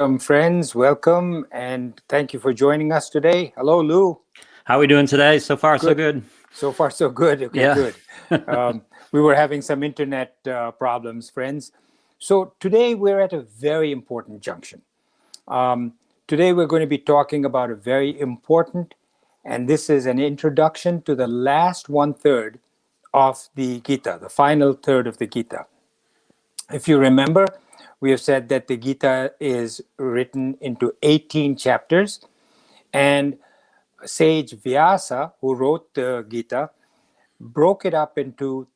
Friends, welcome and thank you for joining us today. Hello, Lou. How are we doing today? So far, so Good. good. So far, so good. Okay, Yeah. good. We were having some internet problems, friends. So today we're at a very important junction. Um, Today we're going to be talking about a very important, and this is an introduction to the last one third of the Gita, the final third of the Gita. If you remember, we have said that the Gita is written into 18 chapters, and sage Vyasa, who wrote the Gita, broke it up into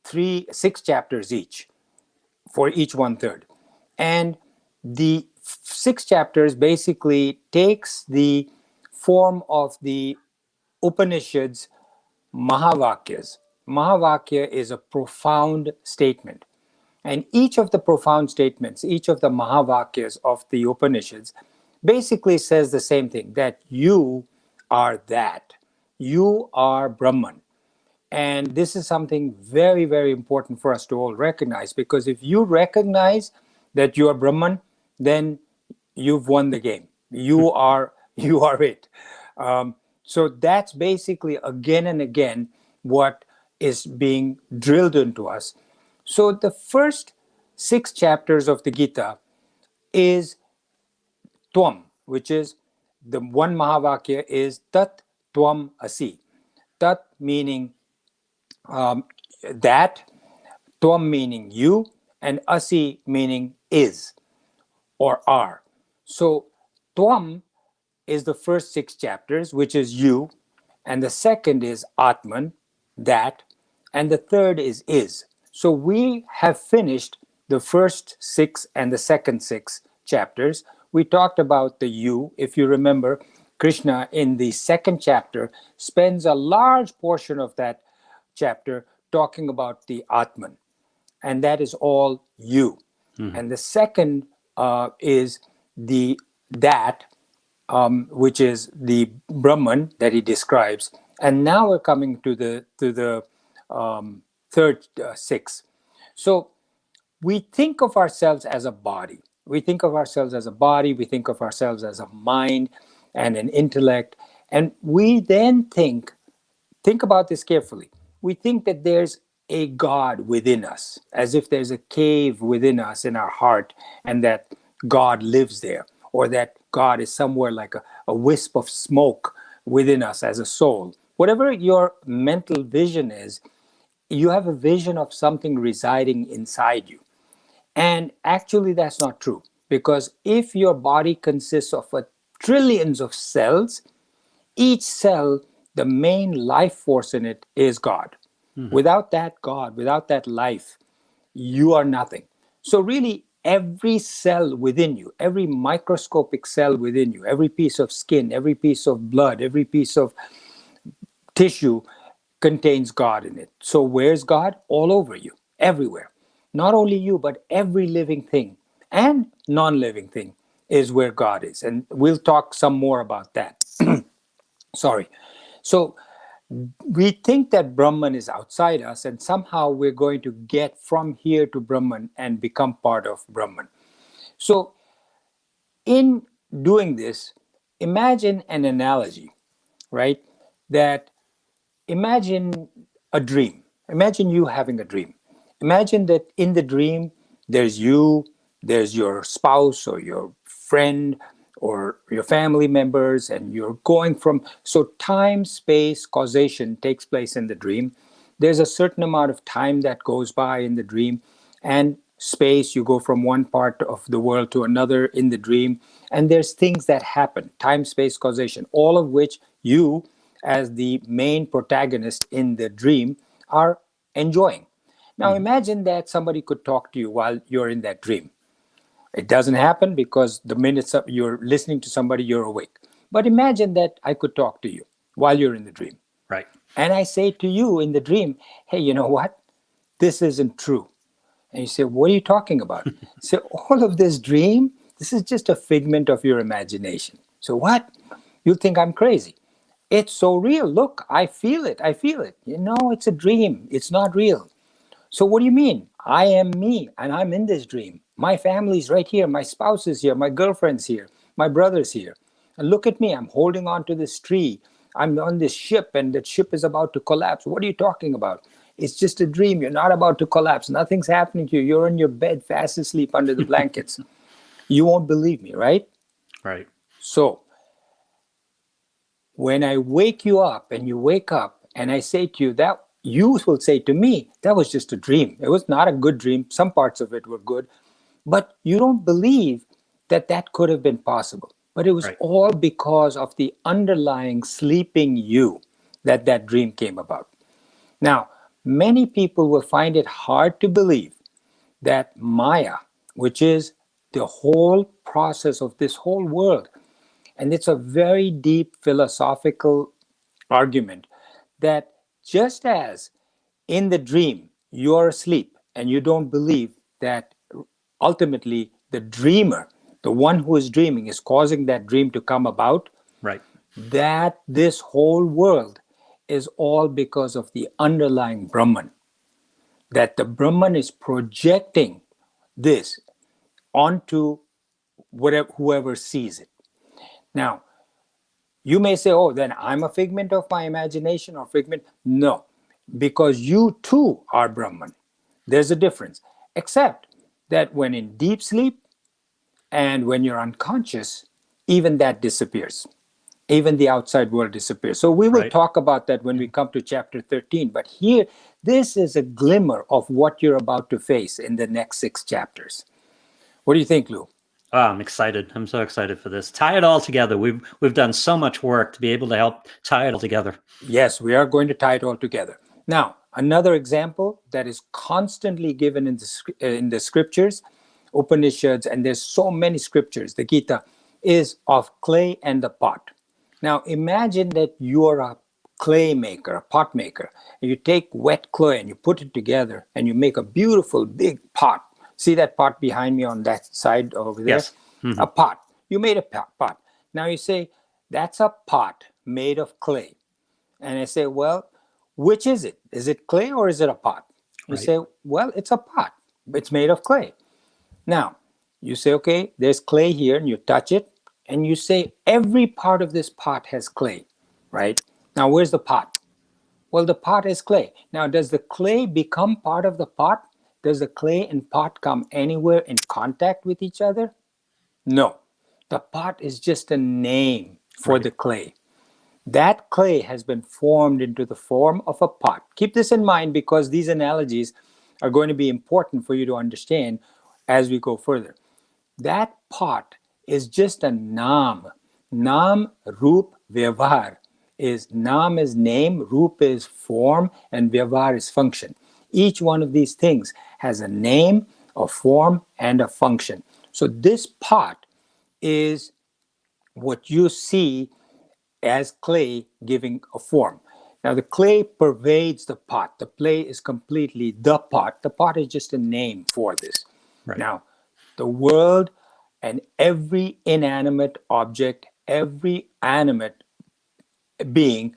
six chapters each, for each one third. And the six chapters basically takes the form of the Upanishads Mahavakyas. Mahavakya is a profound statement. And each of the profound statements, each of the Mahavakyas of the Upanishads, basically says the same thing, that you are that. You are Brahman. And this is something very, very important for us to all recognize, because if you recognize that you are Brahman, then you've won the game. You are it. So that's basically again and again what is being drilled into us. So the first six chapters of the Gita is Tvam, which is the one Mahavakya is Tat Tvam Asi. Tat meaning that, Tvam meaning you, and Asi meaning is or are. So Tvam is the first six chapters, which is you, and the second is Atman, that, and the third is. So we have finished the first six and the second six chapters. We talked about the you. If you remember, Krishna in the second chapter spends a large portion of that chapter talking about the Atman, and that is all you. And the second is the that, which is the Brahman that he describes. And now we're coming to the third six. So we think of ourselves as a body. We think of ourselves as a body. We think of ourselves as a mind and an intellect. And we then think about this carefully. We think that there's a God within us, as if there's a cave within us in our heart, and that God lives there, or that God is somewhere like a wisp of smoke within us as a soul. Whatever your mental vision is, you have a vision of something residing inside you. And actually, that's not true, because if your body consists of trillions of cells, each cell, the main life force in it is God. Without that God, without that life, you are nothing. So really, every cell within you, every microscopic cell within you, every piece of skin, every piece of blood, every piece of tissue contains God in it. So where's God? All over you, everywhere. Not only you, but every living thing and non-living thing is where God is. And we'll talk some more about that. Sorry. So we think that Brahman is outside us, and somehow we're going to get from here to Brahman and become part of Brahman. So in doing this, imagine an analogy, right? That imagine a dream. Imagine you having a dream. Imagine that in the dream, there's you, there's your spouse or your friend or your family members, and you're going from. So, time, space, causation takes place in the dream. There's a certain amount of time that goes by in the dream, and space, you go from one part of the world to another in the dream, and there's things that happen, time, space, causation, all of which you, as the main protagonist in the dream, are enjoying. Now imagine that somebody could talk to you while you're in that dream. It doesn't happen, because the minute you're listening to somebody, you're awake. But imagine that I could talk to you while you're in the dream. Right. And I say to you in the dream, hey, you know what? This isn't true. And you say, what are you talking about? So all of this dream, this is just a figment of your imagination. So what? You think I'm crazy. It's so real. Look, I feel it. I feel it. You know, it's a dream. It's not real. So what do you mean? I am me, and I'm in this dream. My family's right here. My spouse is here. My girlfriend's here. My brother's here. And look at me, I'm holding on to this tree. I'm on this ship and that ship is about to collapse. What are you talking about? It's just a dream. You're not about to collapse. Nothing's happening to you. You're in your bed, fast asleep under the blankets. You won't believe me, right? Right. So when I wake you up and you wake up and I say to you that, you will say to me, that was just a dream. It was not a good dream. Some parts of it were good, but you don't believe that that could have been possible. But it was Right. all because of the underlying sleeping you that that dream came about. Now, many people will find it hard to believe that Maya, which is the whole process of this whole world, and it's a very deep philosophical argument that just as in the dream you're asleep and you don't believe that ultimately the dreamer, the one who is dreaming, is causing that dream to come about, Right. that this whole world is all because of the underlying Brahman. That the Brahman is projecting this onto whoever sees it. Now, you may say, oh, then I'm a figment of my imagination or figment. No, because you too are Brahman. There's a difference. Except that when in deep sleep and when you're unconscious, even that disappears. Even the outside world disappears. So we will Right. talk about that when we come to chapter 13. But here, this is a glimmer of what you're about to face in the next 6 chapters. What do you think, Lou? Oh, I'm excited. I'm so excited for this. Tie it all together. We've done so much work to be able to help tie it all together. Yes, we are going to tie it all together. Now, another example that is constantly given in the scriptures, Upanishads, and there's so many scriptures, the Gita, is of clay and the pot. Now, imagine that you're a clay maker, a pot maker, and you take wet clay and you put it together and you make a beautiful big pot. See that pot behind me on that side over there? Yes. Mm-hmm. A pot. You made a pot. Now you say, that's a pot made of clay. And I say, well, which is it? Is it clay or is it a pot? You Right. say, well, it's a pot. It's made of clay. Now, you say, okay, there's clay here, and you touch it, and you say, every part of this pot has clay, right? Now, where's the pot? Well, the pot is clay. Now, does the clay become part of the pot? Does the clay and pot come anywhere in contact with each other? No. The pot is just a name for Right. the clay. That clay has been formed into the form of a pot. Keep this in mind because these analogies are going to be important for you to understand as we go further. That pot is just a naam. Naam, Roop, Vyavhar. Naam is name, Roop is form, and Vyavhar is function. Each one of these things has a name, a form, and a function. So this pot is what you see as clay giving a form. Now, the clay pervades the pot. The clay is completely the pot. The pot is just a name for this. Right. Now, the world and every inanimate object, every animate being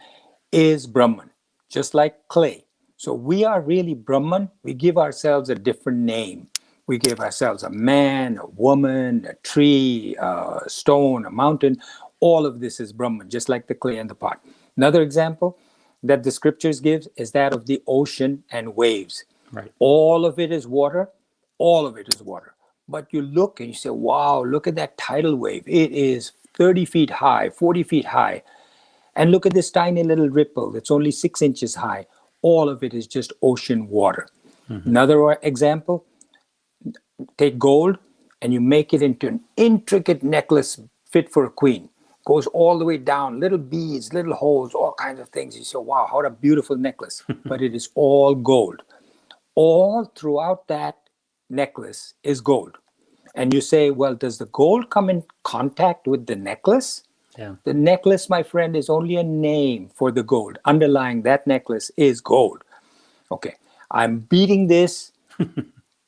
is Brahman, just like clay. So we are really Brahman. We give ourselves a different name. We give ourselves a man, a woman, a tree, a stone, a mountain. All of this is Brahman, just like the clay and the pot. Another example that the scriptures gives is that of the ocean and waves. Right. All of it is water. All of it is water. But you look and you say, wow, look at that tidal wave. It is 30 feet high, 40 feet high. And look at this tiny little ripple that's only 6 inches high. All of it is just ocean water. Mm-hmm. Another example, take gold and you make it into an intricate necklace fit for a queen. Goes all the way down, little beads, little holes, all kinds of things. You say, wow, what a beautiful necklace. But it is all gold. All throughout that necklace is gold. And you say, well, does the gold come in contact with the necklace? Yeah. The necklace, my friend, is only a name for the gold. Underlying that necklace is gold. Okay, I'm beating this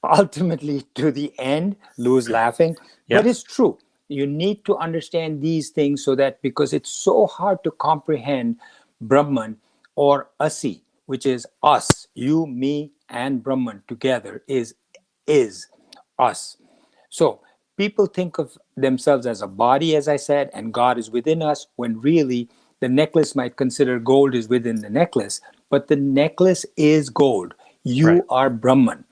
ultimately to the end. Lou's laughing, but Yep. it's true. You need to understand these things so that, because it's so hard to comprehend Brahman or Asi, which is us, you, me, and Brahman together is us. So people think of themselves as a body, as I said, and God is within us, when really the necklace might consider gold is within the necklace, but the necklace is gold. Right. You are Brahman.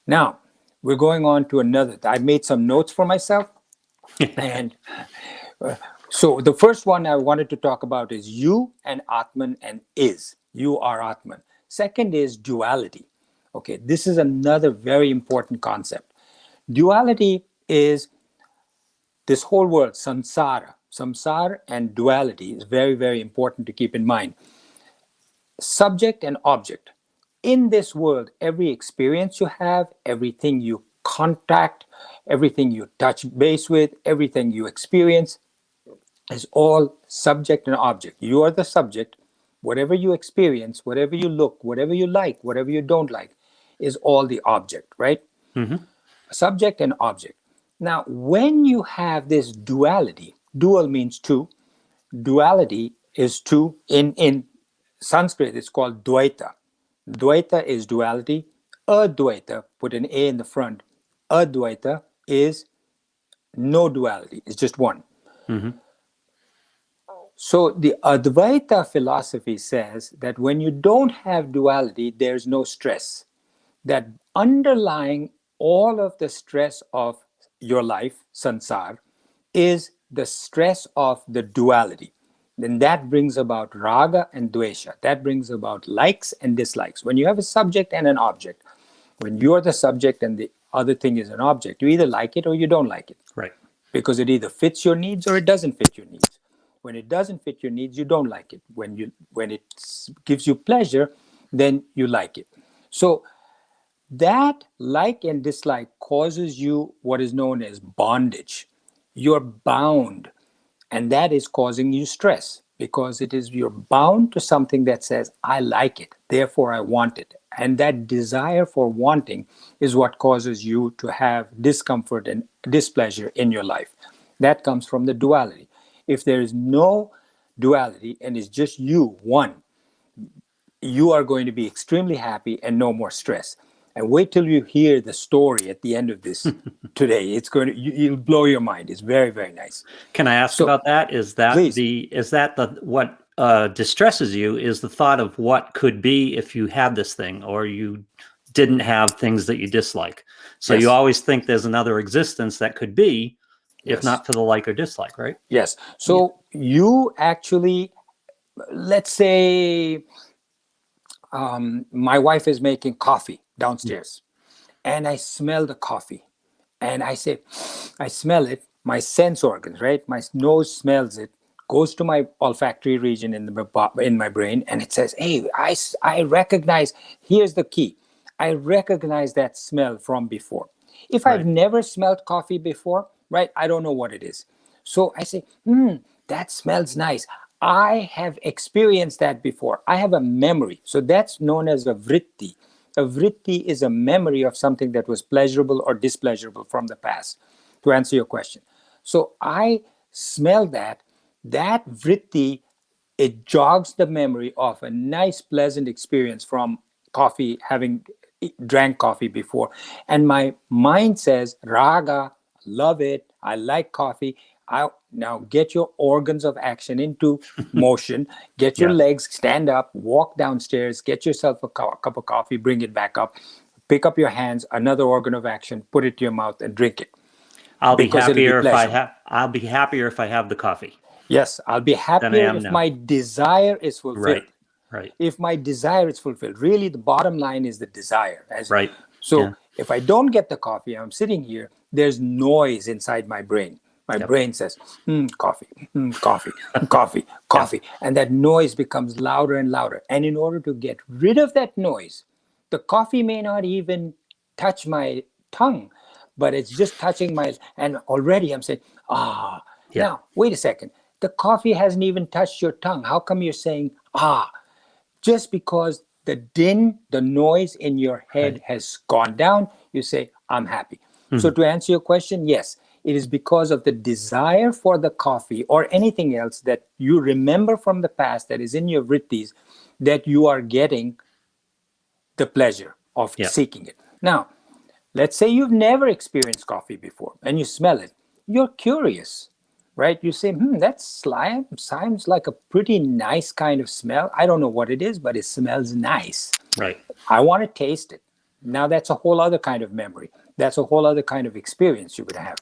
Now, we're going on to another. I made some notes for myself. And so the first one I wanted to talk about is you and Atman and is. You are Atman. Second is duality. Okay, this is another very important concept. Duality is this whole world, samsara. Samsara and duality is very, very important to keep in mind. Subject and object. In this world, every experience you have, everything you contact, everything you touch base with, everything you experience is all subject and object. You are the subject. Whatever you experience, whatever you look, whatever you like, whatever you don't like, is all the object, right? Mm-hmm. Subject and object. Now, when you have this duality, dual means two, duality is two. In Sanskrit, it's called Dvaita. Dvaita is duality. Advaita, put an A in the front. Advaita is no duality, it's just one. Mm-hmm. So the Advaita philosophy says that when you don't have duality, there's no stress. That underlying all of the stress of your life, sansar, is the stress of the duality. Then that brings about raga and dvesha. That brings about likes and dislikes. When you have a subject and an object, when you're the subject and the other thing is an object, you either like it or you don't like it, Right. because it either fits your needs or it doesn't fit your needs. When it doesn't fit your needs, you don't like it. When it gives you pleasure, then you like it. So that like and dislike causes you what is known as bondage. You're bound, and that is causing you stress, because it is you're bound to something that says I like it, therefore I want it. And that desire for wanting is what causes you to have discomfort and displeasure in your life. That comes from the duality. If there is no duality and it's just you, one, you are going to be extremely happy and no more stress. And wait till you hear the story at the end of this today. It's going to you'll blow your mind. It's very, very nice. Can I ask So about that? please. Is that the what distresses you is the thought of what could be if you had this thing or you didn't have things that you dislike. So you Yes. always think there's another existence that could be, if Yes. not for the like or dislike, right? Yes. So you actually, let's say, my wife is making coffee downstairs, and I smell the coffee, and I say, I smell it. My sense organs, right? My nose smells it, goes to my olfactory region in my brain, and it says, "Hey, I recognize. Here's the key. I recognize that smell from before. If I've Right. never smelled coffee before, right? I don't know what it is. So I say, that smells nice. I have experienced that before. I have a memory. So that's known as a vritti. A vritti is a memory of something that was pleasurable or displeasurable from the past, to answer your question. So I smell that vritti, it jogs the memory of a nice, pleasant experience from coffee, having drank coffee before. And my mind says, Raga, love it. I like coffee. I now get your organs of action into motion. Get your Yeah. legs, stand up, walk downstairs, get yourself a cup of coffee, bring it back up, pick up your hands, another organ of action, put it to your mouth and drink it, because it'll be pleasurable. I'll be happier if I have the coffee Yes, I'll be than I happier am if now. my desire is Right. fulfilled. Right. If my desire is fulfilled, really the bottom line is the desire. Right. So Yeah. if I don't get the coffee, I'm sitting here, there's noise inside my brain. My Yep. brain says, coffee, coffee, coffee, coffee. And that noise becomes louder and louder. And in order to get rid of that noise, the coffee may not even touch my tongue, but it's just touching and already I'm saying, Yeah. now, wait a second. The coffee hasn't even touched your tongue. How come you're saying, just because the din, the noise in your head Right. has gone down, you say, I'm happy. So, Mhm. to answer your question, yes, it is because of the desire for the coffee or anything else that you remember from the past that is in your vrittis that you are getting the pleasure of Yeah. seeking it. Now, let's say you've never experienced coffee before and you smell it. you're curious, right? You say, that slime sounds like a pretty nice kind of smell. I don't know what it is, but it smells nice. Right. I want to taste it. Now that's a whole other kind of memory. That's a whole other kind of experience you would have.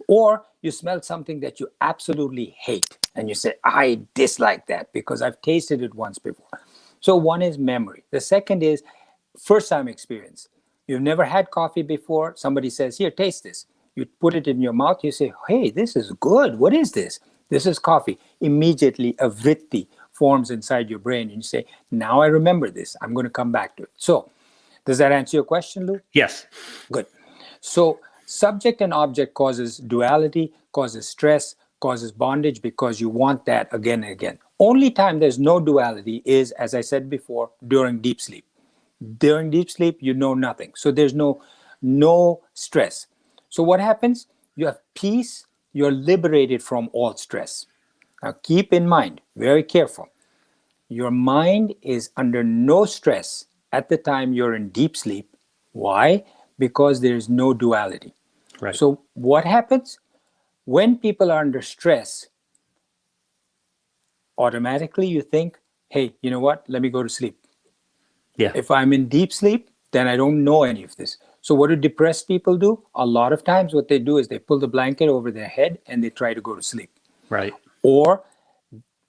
Or you smell something that you absolutely hate and you say, I dislike that because I've tasted it once before. So one is memory. The second is first time experience. You've never had coffee before. Somebody says, here, taste this. You put it in your mouth. You say, hey, this is good. What is this? This is coffee. Immediately a vritti forms inside your brain. And you say, now I remember this. I'm going to come back to it. So does that answer your question, Lou? Yes. Good. So subject and object causes duality, causes stress, causes bondage because you want that again and again. Only time there's no duality is, as I said before, during deep sleep. During deep sleep, you know nothing. So there's no stress. So what happens? You have peace. You're liberated from all stress. Now keep in mind, very careful, your mind is under no stress at the time you're in deep sleep. Why? Because there's no duality. Right. So what happens? When people are under stress, automatically you think, hey, you know what? Let me go to sleep. Yeah. If I'm in deep sleep, then I don't know any of this. So what do depressed people do? A lot of times what they do is they pull the blanket over their head and they try to go to sleep. Right. Or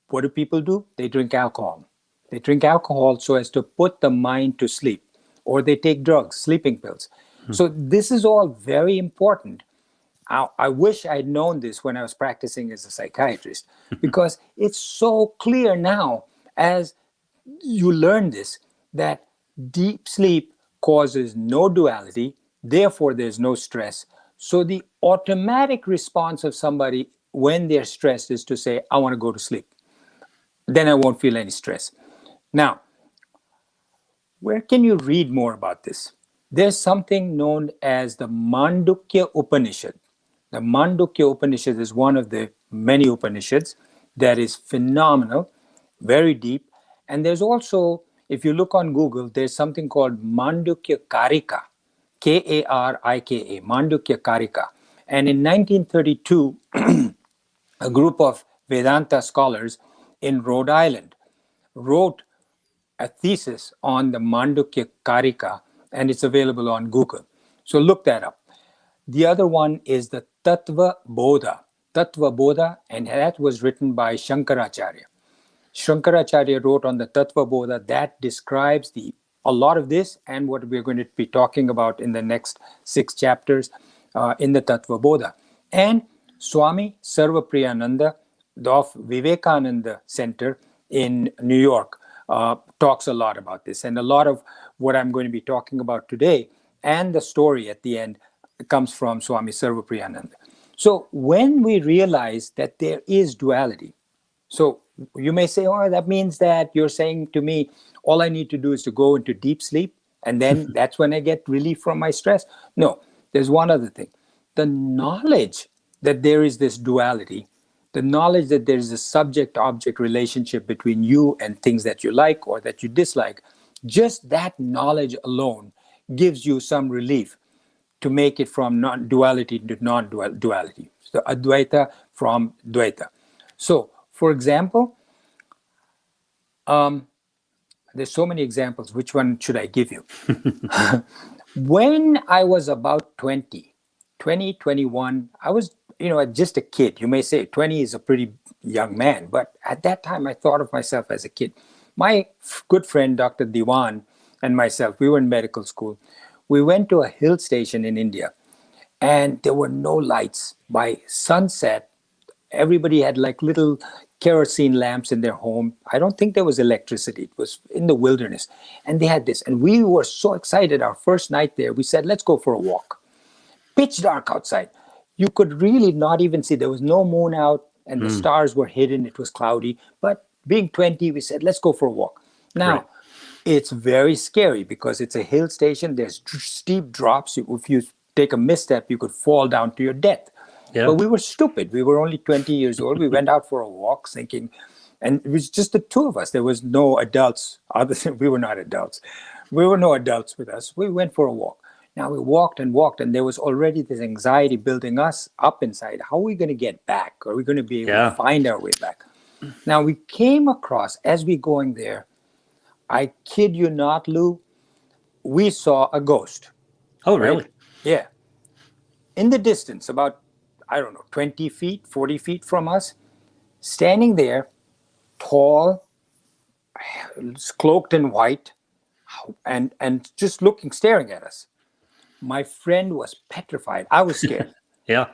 what do people do? They drink alcohol. They drink alcohol so as to put the mind to sleep. Or they take drugs, sleeping pills. So this is all very important. I wish I'd known this when I was practicing as a psychiatrist, because it's so clear now as you learn this, that deep sleep causes no duality, therefore there's no stress. So the automatic response of somebody when they're stressed is to say, I want to go to sleep. Then I won't feel any stress. Now, where can you read more about this? There's something known as the Mandukya Upanishad. The Mandukya Upanishad is one of the many Upanishads that is phenomenal, very deep. And there's also, if you look on Google, there's something called Mandukya Karika, Karika, Mandukya Karika. And in 1932, a group of Vedanta scholars in Rhode Island wrote a thesis on the Mandukya Karika, and it's available on Google. So look that up. The other one is the Tattva Bodha, and that was written by Shankaracharya. Shankaracharya wrote on the Tattva Bodha that describes a lot of this and what we're going to be talking about in the next 6 chapters in the Tattva Bodha. And Swami Sarvapriyananda of Vivekananda Center in New York talks a lot about this. And a lot of what I'm going to be talking about today and the story at the end comes from Swami Sarvapriyananda. So when we realize that there is duality, so you may say, oh, that means that you're saying to me, all I need to do is to go into deep sleep, and then that's when I get relief from my stress. No, there's one other thing. The knowledge that there is this duality, the knowledge that there is a subject-object relationship between you and things that you like or that you dislike, just that knowledge alone gives you some relief to make it from non-duality to non-duality. So Advaita from Dvaita. So, for example, there's so many examples. Which one should I give you? When I was about 20, 21, I was, just a kid. You may say 20 is a pretty young man, but at that time I thought of myself as a kid. My good friend, Dr. Diwan, and myself, we were in medical school. We went to a hill station in India, and there were no lights. By sunset, everybody had like little kerosene lamps in their home. I don't think there was electricity. It was in the wilderness. And they had this. And we were so excited. Our first night there, we said, let's go for a walk. Pitch dark outside. You could really not even see. There was no moon out and the stars were hidden. It was cloudy. But being 20, we said, let's go for a walk. Now, Right. it's very scary because it's a hill station. There's steep drops. If you take a misstep, you could fall down to your death. Yeah. But we were stupid. We were only 20 years old. We went out for a walk thinking, and it was just the two of us. There was no adults. Other than we were not adults. We were no adults with us. We went for a walk. Now we walked and walked, and there was already this anxiety building us up inside. How are we going to get back? Are we going to be able to Yeah. find our way back? Now we came across, as we going there, I kid you not, Lou, we saw a ghost, Oh, right? really? Yeah. In the distance, about, I don't know, 20 feet, 40 feet from us, standing there, tall, cloaked in white, and just looking, staring at us. My friend was petrified. I was scared. Yeah.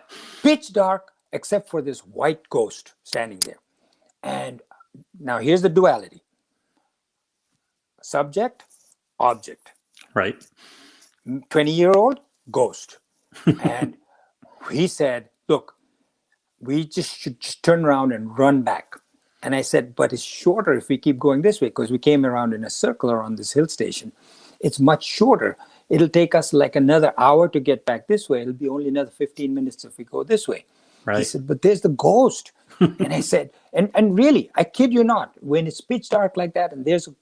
Pitch dark, except for this white ghost standing there. And now here's the duality: subject, object. Right. 20-year-old, ghost. And he said, look, we should just turn around and run back. And I said, but it's shorter if we keep going this way, because we came around in a circle around this hill station. It's much shorter. It'll take us like another hour to get back this way. It'll be only another 15 minutes if we go this way. He Right. said, but there's the ghost. And I said, and really, I kid you not, when it's pitch dark like that and there's a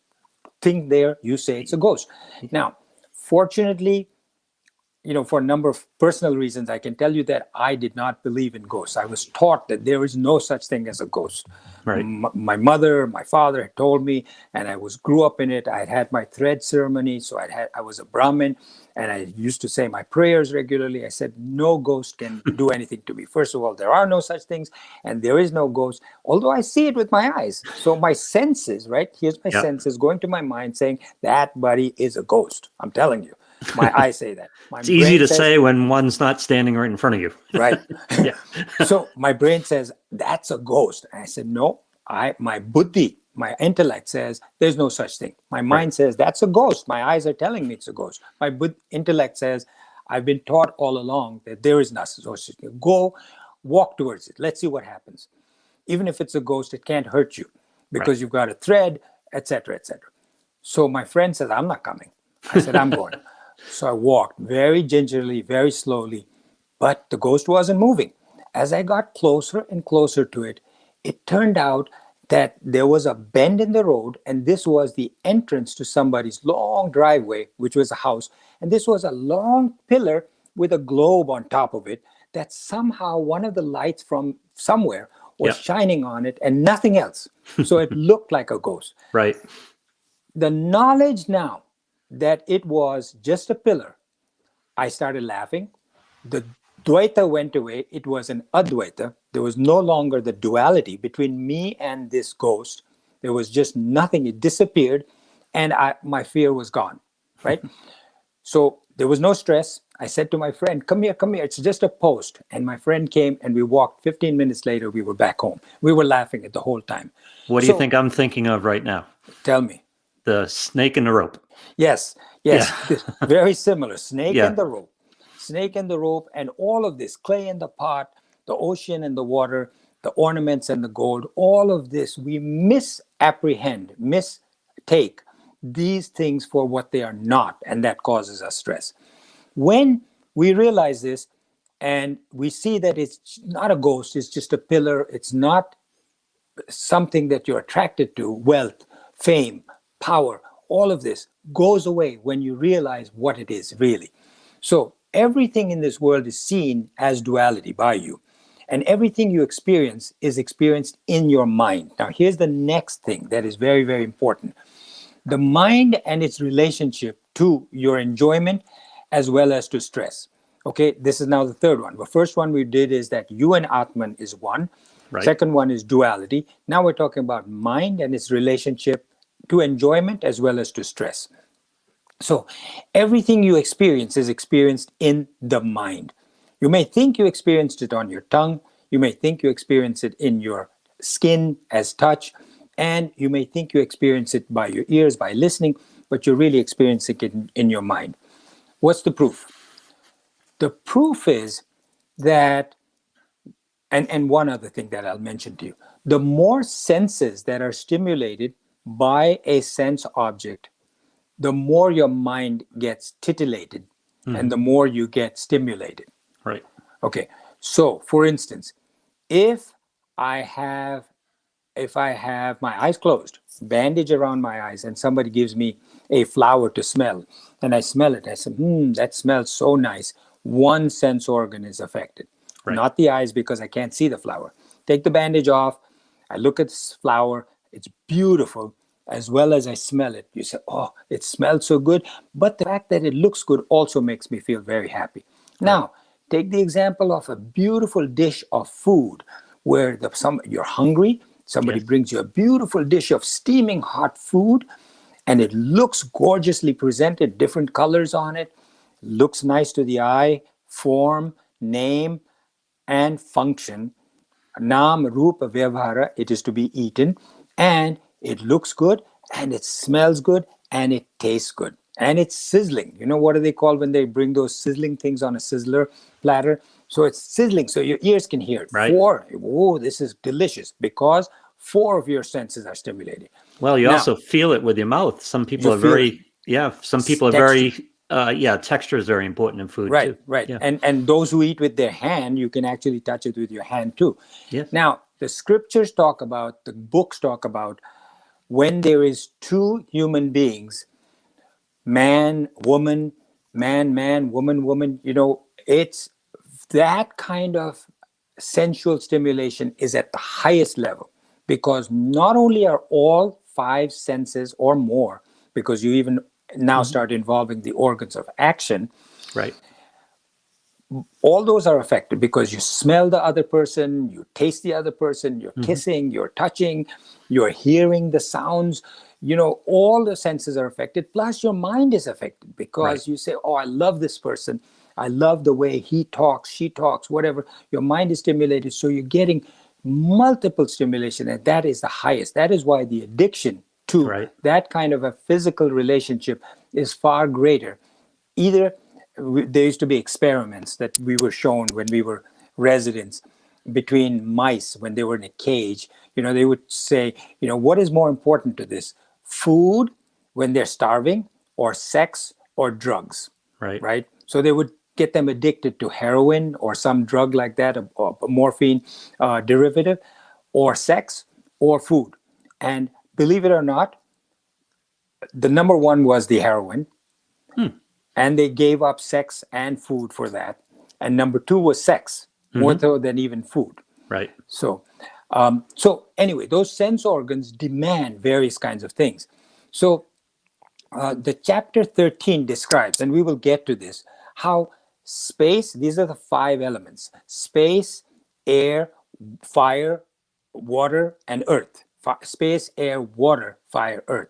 thing there, you say it's a ghost. Now, fortunately, for a number of personal reasons, I can tell you that I did not believe in ghosts. I was taught that there is no such thing as a ghost. Right. My mother, my father had told me, and I grew up in it. I had my thread ceremony, so I was a Brahmin, and I used to say my prayers regularly. I said, no ghost can do anything to me. First of all, there are no such things, and there is no ghost, although I see it with my eyes. So my senses, right? Here's my senses going to my mind saying, that buddy is a ghost. I'm telling you. My eyes say that. My It's easy brain to says, say when one's not standing right in front of you. right. Yeah. So my brain says, that's a ghost. And I said, no, my buddhi, my intellect says there's no such thing. My mind says that's a ghost. My eyes are telling me it's a ghost. My intellect says, I've been taught all along that there is no such thing. Go walk towards it. Let's see what happens. Even if it's a ghost, it can't hurt you because you've got a thread, etc., etc. So my friend says, I'm not coming. I said, I'm going. So I walked very gingerly, very slowly, but the ghost wasn't moving. As I got closer and closer to it, it turned out that there was a bend in the road, and this was the entrance to somebody's long driveway, which was a house. And this was a long pillar with a globe on top of it that somehow one of the lights from somewhere was shining on it and nothing else. So it looked like a ghost. Right. The knowledge now that it was just a pillar, I started laughing. The Dvaita went away. It was an Advaita. There was no longer the duality between me and this ghost. There was just nothing. It disappeared, and my fear was gone, right? So there was no stress. I said to my friend, come here, it's just a post. And my friend came, and we walked. 15 minutes later, we were back home. We were laughing at the whole time. What do you think I'm thinking of right now? Tell me. The snake and the rope. Yes. Very similar. Snake and the rope. Snake and the rope, and all of this, clay in the pot, the ocean and the water, the ornaments and the gold, all of this, we misapprehend, mistake these things for what they are not, and that causes us stress. When we realize this and we see that it's not a ghost, it's just a pillar, it's not something that you're attracted to, wealth, fame, power, all of this goes away when you realize what it is really. So everything in this world is seen as duality by you, and everything you experience is experienced in your mind. Now, here's the next thing that is very, very important. The mind and its relationship to your enjoyment as well as to stress. Okay, this is now the third one. The first one we did is that you and Atman is one. Right. Second one is duality. Now we're talking about mind and its relationship to enjoyment as well as to stress. So everything you experience is experienced in the mind. You may think you experienced it on your tongue. You may think you experience it in your skin as touch. And you may think you experience it by your ears, by listening, but you're really experiencing it in your mind. What's the proof? The proof is that, and one other thing that I'll mention to you, the more senses that are stimulated by a sense object, the more your mind gets titillated and the more you get stimulated. Right. Okay. So, for instance, if I have if I have my eyes closed, bandage around my eyes, and somebody gives me a flower to smell, and I smell it, I say, that smells so nice. One sense organ is affected, Right. not the eyes, because I can't see the flower. Take the bandage off, I look at this flower, it's beautiful, as well as I smell it. You say, oh, it smells so good. But the fact that it looks good also makes me feel very happy. Right. Now, take the example of a beautiful dish of food where you're hungry, somebody Yes. brings you a beautiful dish of steaming hot food, and it looks gorgeously presented, different colors on it, looks nice to the eye, form, name, and function. Nam, Rupa, Vyavhara, it is to be eaten, and it looks good, and it smells good, and it tastes good, and it's sizzling. You know, what do they call when they bring those sizzling things on a sizzler platter? So it's sizzling, so your ears can hear it. Right. Oh, this is delicious, because four of your senses are stimulated. Well, you Now, also feel it with your mouth. Some people you are feel it. very, yeah, some people are Texture. very, texture is very important in food Right, too. right. Yeah. And those who eat with their hand, you can actually touch it with your hand too. Yes. Now, the scriptures talk about, the books talk about, when there is two human beings, man, woman, man, woman, woman, it's that kind of sensual stimulation is at the highest level, because not only are all five senses or more, because you even now start involving the organs of action, Right. all those are affected, because you smell the other person, you taste the other person, you're kissing, you're touching, you're hearing the sounds. All the senses are affected. Plus, your mind is affected, Right. because you say, oh, I love this person. I love the way he talks, she talks, whatever. Your mind is stimulated. So you're getting multiple stimulation, and that is the highest. That is why the addiction to Right. that kind of a physical relationship is far greater. Either there used to be experiments that we were shown when we were residents between mice when they were in a cage. They would say, what is more important to this, food when they're starving, or sex, or drugs? Right. Right? So they would get them addicted to heroin or some drug like that, a morphine derivative, or sex, or food. And believe it or not, the number one was the heroin, and they gave up sex and food for that. And number two was sex, more so than even food. Right. So anyway, those sense organs demand various kinds of things. So the chapter 13 describes, and we will get to this, how space, these are the five elements: space, air, fire, water, and earth. Space, air, water, fire, earth.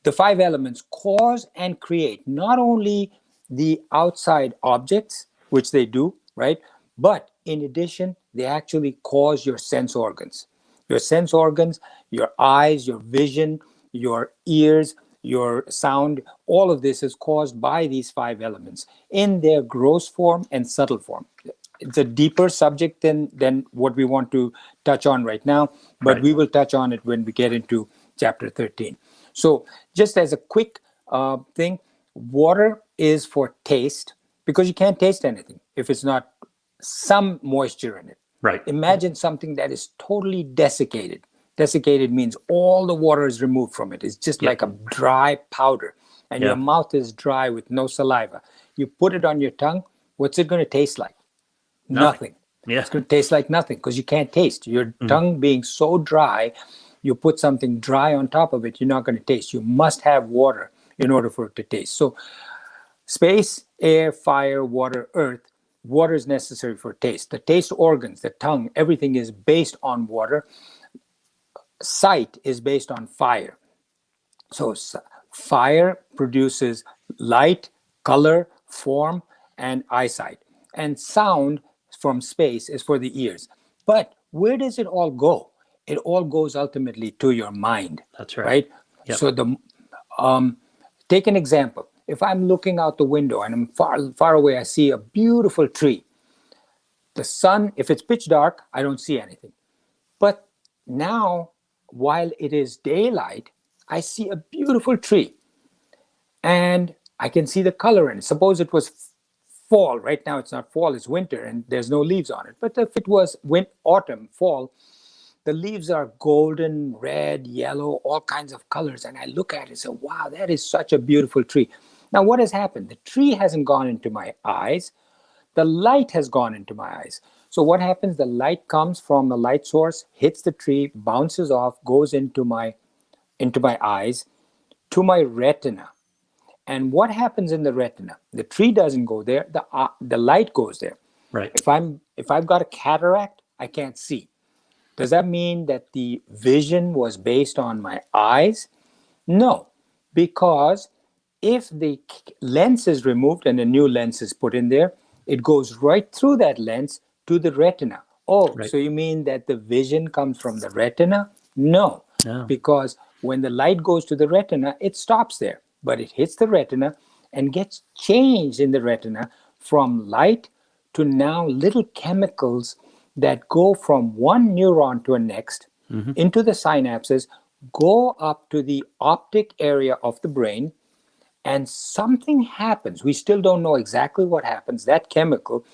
The five elements cause and create not only the outside objects, which they do, right? But in addition, they actually cause your sense organs. Your sense organs, your eyes, your vision, your ears, your sound, all of this is caused by these five elements in their gross form and subtle form. It's a deeper subject than what we want to touch on right now, but Right. we will touch on it when we get into chapter 13. So, just as a quick thing, water is for taste, because you can't taste anything if it's not some moisture in it. Right. Imagine something that is totally desiccated. Desiccated means all the water is removed from it. It's just like a dry powder, and your Yeah. mouth is dry with no saliva. You put it on your tongue, what's it going to taste like? Nothing. Yeah. It's going to taste like nothing, because you can't taste. Your tongue being so dry, you put something dry on top of it, you're not going to taste. You must have water in order for it to taste. So, space, air, fire, water, earth. Water is necessary for taste. The taste organs, the tongue, everything is based on water. Sight is based on fire. So, fire produces light, color, form, and eyesight. And sound from space is for the ears. But where does it all go? It all goes ultimately to your mind. That's right. Right? Yep. So take an example. If I'm looking out the window and I'm far away, I see a beautiful tree. The sun, if it's pitch dark, I don't see anything. But now, while it is daylight, I see a beautiful tree, and I can see the color in it. Suppose it was fall. Right now it's not fall, it's winter, and there's no leaves on it. But if it was autumn, fall, the leaves are golden, red, yellow, all kinds of colors. And I look at it and say, wow, that is such a beautiful tree. Now, what has happened? The tree hasn't gone into my eyes. The light has gone into my eyes. So what happens? The light comes from the light source, hits the tree, bounces off, goes into my eyes, to my retina. And what happens in the retina? The tree doesn't go there. The light goes there. Right. If I've got a cataract, I can't see. Does that mean that the vision was based on my eyes? No, because if the lens is removed and a new lens is put in there, it goes right through that lens to the retina. Oh, Right. so you mean that the vision comes from the retina? No, No. because when the light goes to the retina, it stops there, but it hits the retina and gets changed in the retina from light to now little chemicals that go from one neuron to a next into the synapses, go up to the optic area of the brain, and something happens. We still don't know exactly what happens. That chemical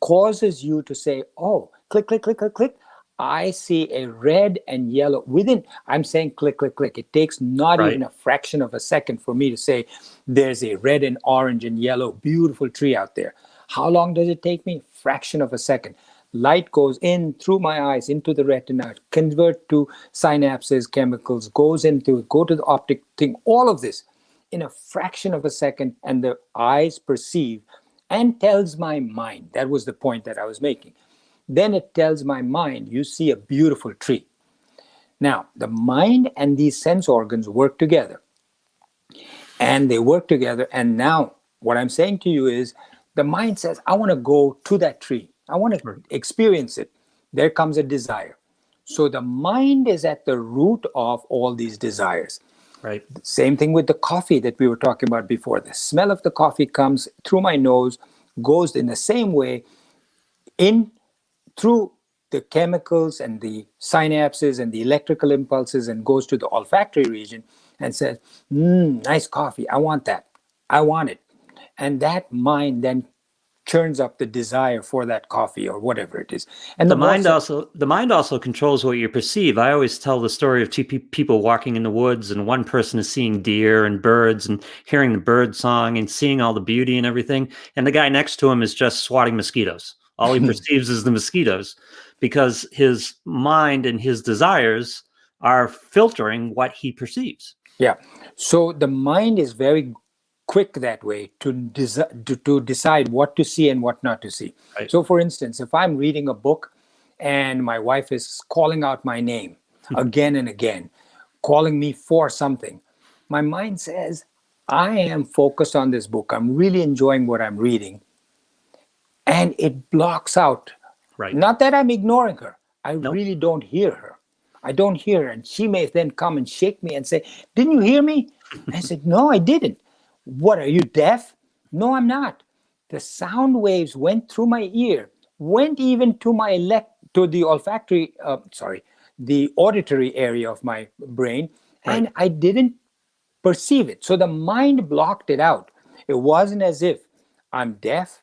causes you to say, oh, click, click, click, click, click. I see a red and yellow within. I'm saying click, click, click. It takes not Right. even a fraction of a second for me to say there's a red and orange and yellow beautiful tree out there. How long does it take me? Fraction of a second. Light goes in through my eyes into the retina, convert to synapses, chemicals, go to the optic thing, all of this in a fraction of a second, and the eyes perceive and tells my mind. That was the point that I was making. Then it tells my mind, you see a beautiful tree. Now, the mind and these sense organs work together. And they work together. And now, what I'm saying to you is the mind says, I want to go to that tree. I want to experience it. There comes a desire. So the mind is at the root of all these desires. Right. Same thing with the coffee that we were talking about before. The smell of the coffee comes through my nose, goes in the same way in through the chemicals and the synapses and the electrical impulses and goes to the olfactory region and says, nice coffee. I want that. I want it. And that mind then churns up the desire for that coffee or whatever it is. And the mind also controls what you perceive. I always tell the story of two people walking in the woods, and one person is seeing deer and birds and hearing the bird song and seeing all the beauty and everything, and the guy next to him is just swatting mosquitoes. All he perceives is the mosquitoes, because his mind and his desires are filtering what he perceives. Yeah. So the mind is very quick that way to decide what to see and what not to see. Right. So, for instance, if I'm reading a book and my wife is calling out my name again and again, calling me for something, my mind says, I am focused on this book. I'm really enjoying what I'm reading. And it blocks out. Right. Not that I'm ignoring her. I really don't hear her. I don't hear her. And she may then come and shake me and say, didn't you hear me? I said, no, I didn't. What, are you deaf? No, I'm not. The sound waves went through my ear, went even to the olfactory, the auditory area of my brain, and I didn't perceive it. So the mind blocked it out. It wasn't as if I'm deaf.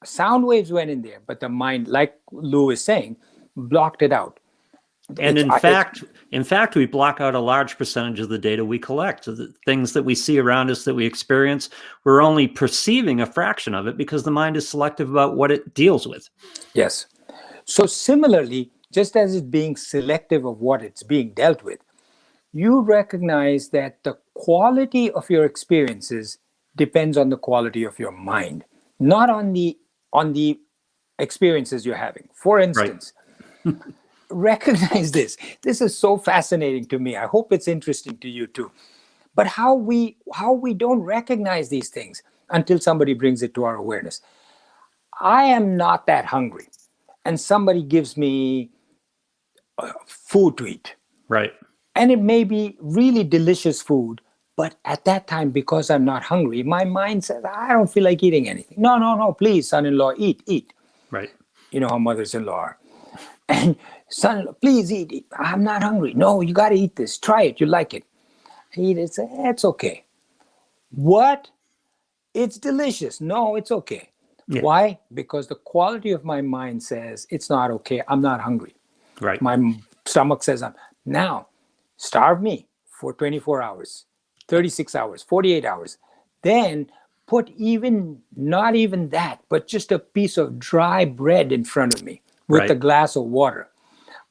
Sound waves went in there, but the mind, like Lou is saying, blocked it out. And in fact, we block out a large percentage of the data we collect. The things that we see around us, that we experience, we're only perceiving a fraction of it because the mind is selective about what it deals with. Yes. So similarly, just as it's being selective of what it's being dealt with, you recognize that the quality of your experiences depends on the quality of your mind, not on the experiences you're having. For instance, recognize this. This is so fascinating to me. I hope it's interesting to you too. But how we don't recognize these things until somebody brings it to our awareness. I am not that hungry, and somebody gives me food to eat. Right. And it may be really delicious food, but at that time, because I'm not hungry, my mind says, I don't feel like eating anything. No, please, son-in-law, eat. Right. You know how mothers-in-law are. And son-in-law, please eat. I'm not hungry. No, you got to eat this. Try it. You like it. I eat it. It's okay. What? It's delicious. No, it's okay. Yeah. Why? Because the quality of my mind says it's not okay. I'm not hungry. Right. My stomach says, now starve me for 24 hours, 36 hours, 48 hours. Then put not even that, but just a piece of dry bread in front of me with a Right. glass of water.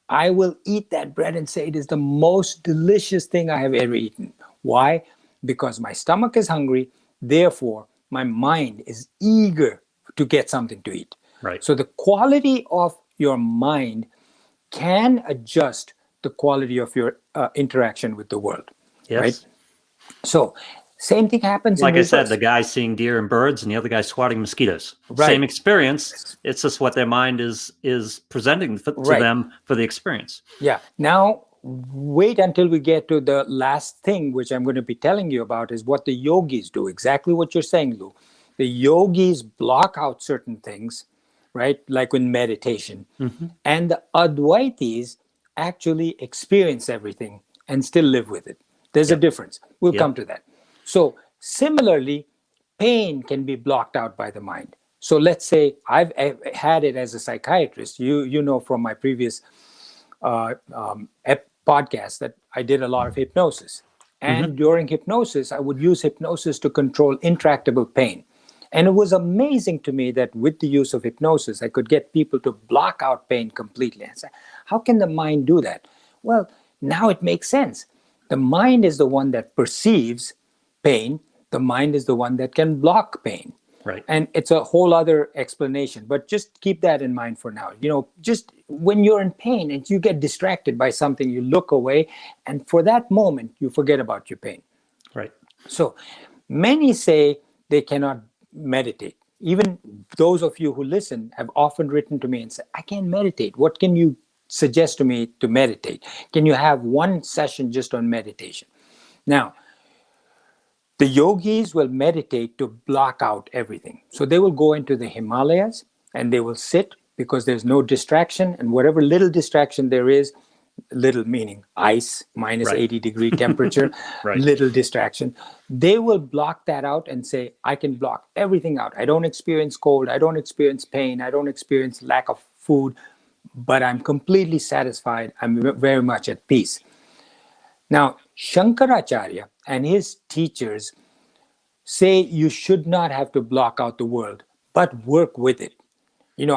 I will eat that bread and say it is the most delicious thing I have ever eaten. Why? Because my stomach is hungry, therefore, my mind is eager to get something to eat. Right. So, the quality of your mind can adjust the quality of your interaction with the world, right? Yes. So, same thing happens in Like I said, the reverse, guy seeing deer and birds, and the other guy swatting mosquitoes. Same right? experience. It's just what their mind is presenting to Right. them for the experience. Yeah. Now, wait until we get to the last thing, which I'm going to be telling you about, is what the yogis do. Exactly what you're saying, Lou. The yogis block out certain things, right? Like in meditation. Mm-hmm. And the Advaitis actually experience everything and still live with it. There's a Yep. difference. We'll come Yep. to that. So, similarly, pain can be blocked out by the mind. So let's say I've had it as a psychiatrist. You know from my previous podcast that I did a lot of hypnosis. Mm-hmm. And during hypnosis, I would use hypnosis to control intractable pain. And it was amazing to me that with the use of hypnosis, I could get people to block out pain completely. I said, how can the mind do that? Well, now it makes sense. The mind is the one that perceives pain, the mind is the one that can block pain. Right. And it's a whole other explanation, but just keep that in mind for now. Just when you're in pain and you get distracted by something, you look away, and for that moment, you forget about your pain. Right. So many say they cannot meditate. Even those of you who listen have often written to me and said, I can't meditate. What can you suggest to me to meditate? Can you have one session just on meditation? Now, the yogis will meditate to block out everything. So they will go into the Himalayas and they will sit because there's no distraction, and whatever little distraction there is, little meaning ice, minus Right. 80-degree temperature, Right. little distraction, they will block that out and say, I can block everything out. I don't experience cold, I don't experience pain, I don't experience lack of food, but I'm completely satisfied. I'm very much at peace. Now, Shankaracharya and his teachers say you should not have to block out the world, but work with it.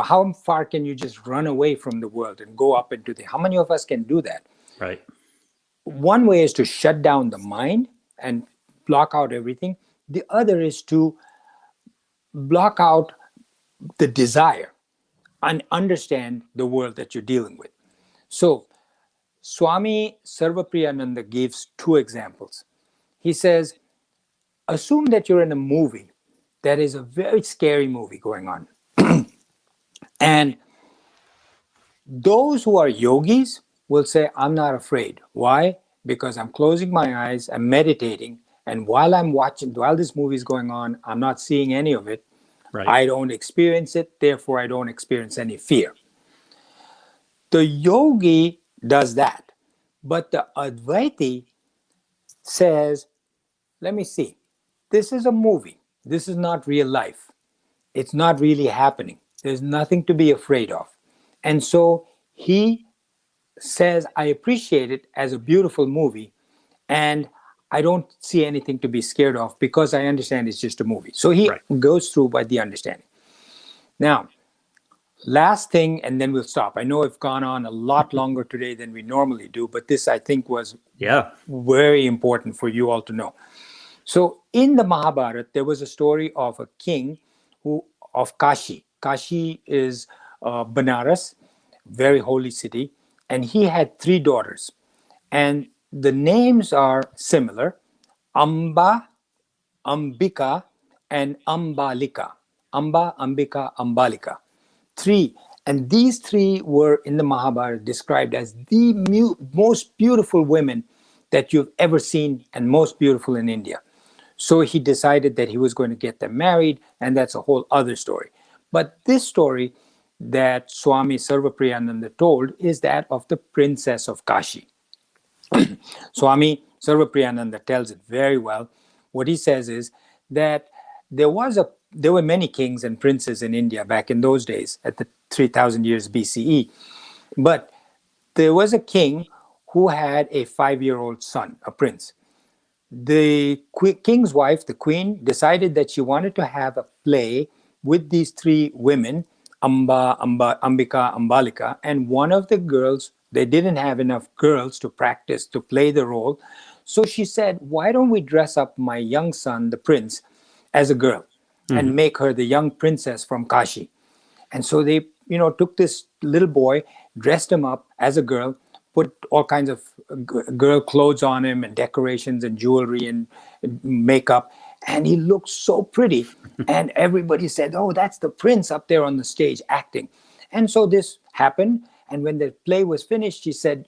How far can you just run away from the world and go up into how many of us can do that? Right. One way is to shut down the mind and block out everything. The other is to block out the desire and understand the world that you're dealing with. So, Swami Sarvapriyananda gives two examples. He says, assume that you're in a movie that is a very scary movie going on. And those who are yogis will say, I'm not afraid. Why? Because I'm closing my eyes, I'm meditating, and while this movie is going on, I'm not seeing any of it. Right. I don't experience it, therefore I don't experience any fear. The yogi does that. But the Advaiti says, let me see, this is a movie. This is not real life. It's not really happening. There's nothing to be afraid of. And so he says, I appreciate it as a beautiful movie, and I don't see anything to be scared of because I understand it's just a movie. So he Right. goes through by the understanding. Now, last thing, and then we'll stop. I know I've gone on a lot longer today than we normally do, but this I think was Yeah. very important for you all to know. So in the Mahabharata, there was a story of a king of Kashi. Kashi is Banaras, very holy city, and he had three daughters. And the names are similar: Amba, Ambika, and Ambalika. Amba, Ambika, Ambalika. Three. And these three were in the Mahabharata described as the most beautiful women that you've ever seen, and most beautiful in India. So he decided that he was going to get them married, and that's a whole other story. But this story that Swami Sarvapriyananda told is that of the princess of Kashi. Swami Sarvapriyananda tells it very well. What he says is that there were many kings and princes in India back in those days, at the 3000 years BCE. But There was a king who had a 5-year-old son, a prince. The king's wife, the queen, decided that she wanted to have a play with these three women, Ambika, Ambalika, and one of the girls, they didn't have enough girls to practice to play the role. So she said, why don't we dress up my young son, the prince, as a girl and make her the young princess from Kashi? And so they, took this little boy, dressed him up as a girl, put all kinds of girl clothes on him and decorations and jewelry and makeup. And he looked so pretty. And everybody said, oh, that's the prince up there on the stage acting. And so this happened. And when the play was finished, she said,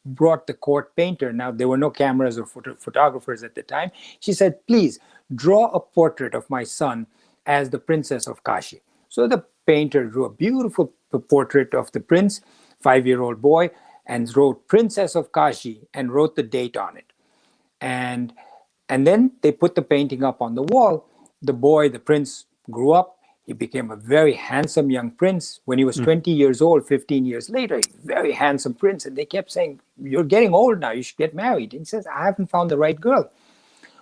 brought the court painter. Now, there were no cameras or photographers at the time. She said, please draw a portrait of my son as the princess of Kashi. So the painter drew a beautiful portrait of the prince, 5-year-old boy, and wrote Princess of Kashi and wrote the date on it. And then they put the painting up on the wall. The boy, the prince, grew up. He became a very handsome young prince. When he was 20 years old, 15 years later, very handsome prince. And they kept saying, you're getting old now, you should get married. And he says, I haven't found the right girl.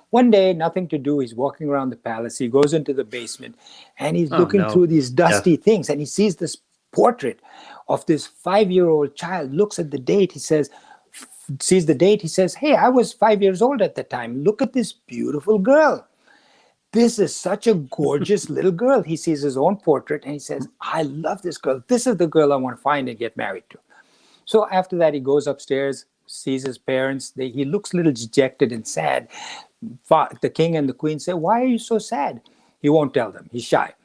One day, nothing to do, he's walking around the palace. He goes into the basement and he's looking through these dusty things, and he sees this portrait of this 5-year-old child, looks at the date. He says, sees the date. He says, hey, I was 5 years old at the time. Look at this beautiful girl. This is such a gorgeous little girl. He sees his own portrait and he says, I love this girl. This is the girl I want to find and get married to. So after that, he goes upstairs, sees his parents. He looks a little dejected and sad. The king and the queen say, why are you so sad? He won't tell them. He's shy.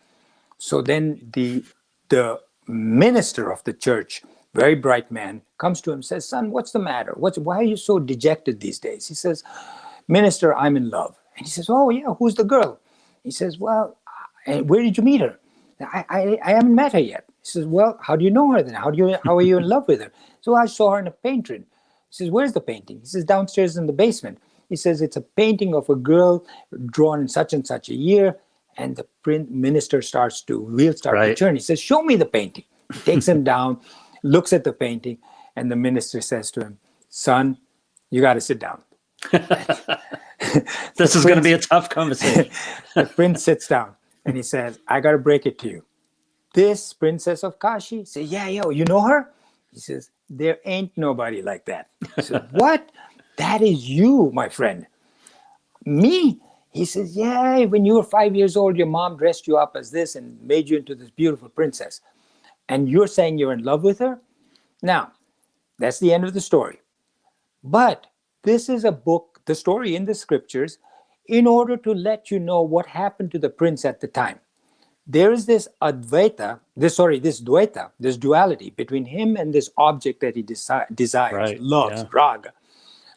So then the minister of the church, very bright man, comes to him and says, son, what's the matter? Why are you so dejected these days? He says, minister, I'm in love. And he says, oh, yeah, who's the girl? He says, well, where did you meet her? I haven't met her yet. He says, well, how do you know her then? How are you in love with her? So I saw her in a painting. He says, where's the painting? He says, downstairs in the basement. He says, it's a painting of a girl drawn in such and such a year. And the minister starts to the journey. He says, show me the painting. He takes him down, looks at the painting, and the minister says to him, son, you got to sit down. This is going to be a tough conversation. The prince sits down and he says, I got to break it to you. This princess of Kashi says, yeah, you know her? He says, there ain't nobody like that. He says, what? That is you, my friend. Me? He says, yeah, when you were 5 years old, your mom dressed you up as this and made you into this beautiful princess. And you're saying you're in love with her? Now, that's the end of the story. But this is a book, the story in the scriptures, in order to let you know what happened to the prince at the time. There is this Advaita, this Dvaita, this duality between him and this object that he desires, loves, raga.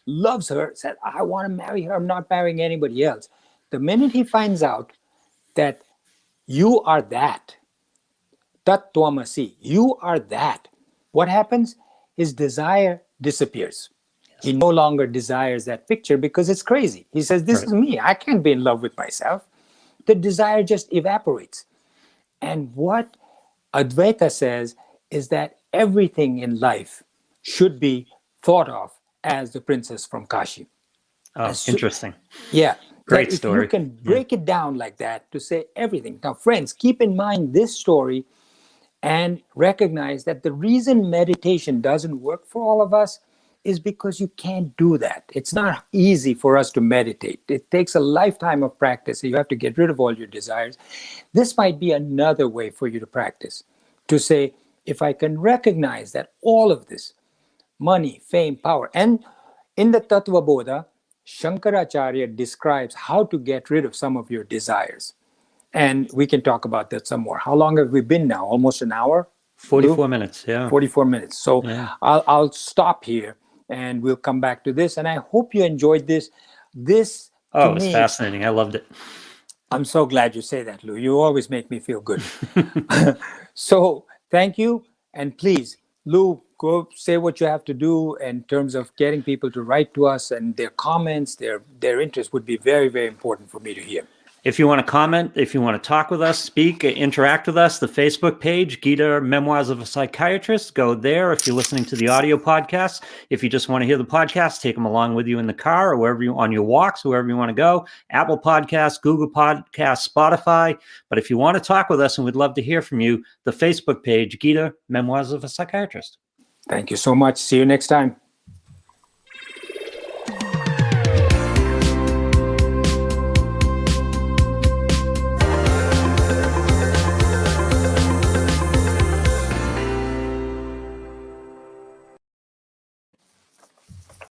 Loves her, said, I want to marry her, I'm not marrying anybody else. The minute he finds out that you are that, Tat Twamasi, you are that, what happens? His desire disappears. He no longer desires that picture because it's crazy. He says, this is me. I can't be in love with myself. The desire just evaporates. And what Advaita says is that everything in life should be thought of as the princess from Kashi. Oh, interesting. Yeah. Great story. If you can break it down like that to say everything. Now, friends, keep in mind this story and recognize that the reason meditation doesn't work for all of us is because you can't do that. It's not easy for us to meditate. It takes a lifetime of practice. So you have to get rid of all your desires. This might be another way for you to practice, to say, if I can recognize that all of this, money, fame, power, and in the Tattva Bodha, Shankaracharya describes how to get rid of some of your desires. And we can talk about that some more. How long have we been now? Almost an hour? 44 minutes, yeah. 44 minutes. So I'll stop here and we'll come back to this. And I hope you enjoyed this. It was fascinating. I loved it. I'm so glad you say that, Lou. You always make me feel good. So thank you. And please, Lou, go say what you have to do in terms of getting people to write to us, and their comments, their interest would be very, very important for me to hear. If you want to comment, if you want to talk with us, speak, interact with us, the Facebook page, Gita Memoirs of a Psychiatrist, go there. If you're listening to the audio podcast, if you just want to hear the podcast, take them along with you in the car or wherever you on your walks, wherever you want to go. Apple Podcasts, Google Podcasts, Spotify. But if you want to talk with us, and we'd love to hear from you, the Facebook page, Gita Memoirs of a Psychiatrist. Thank you so much. See you next time.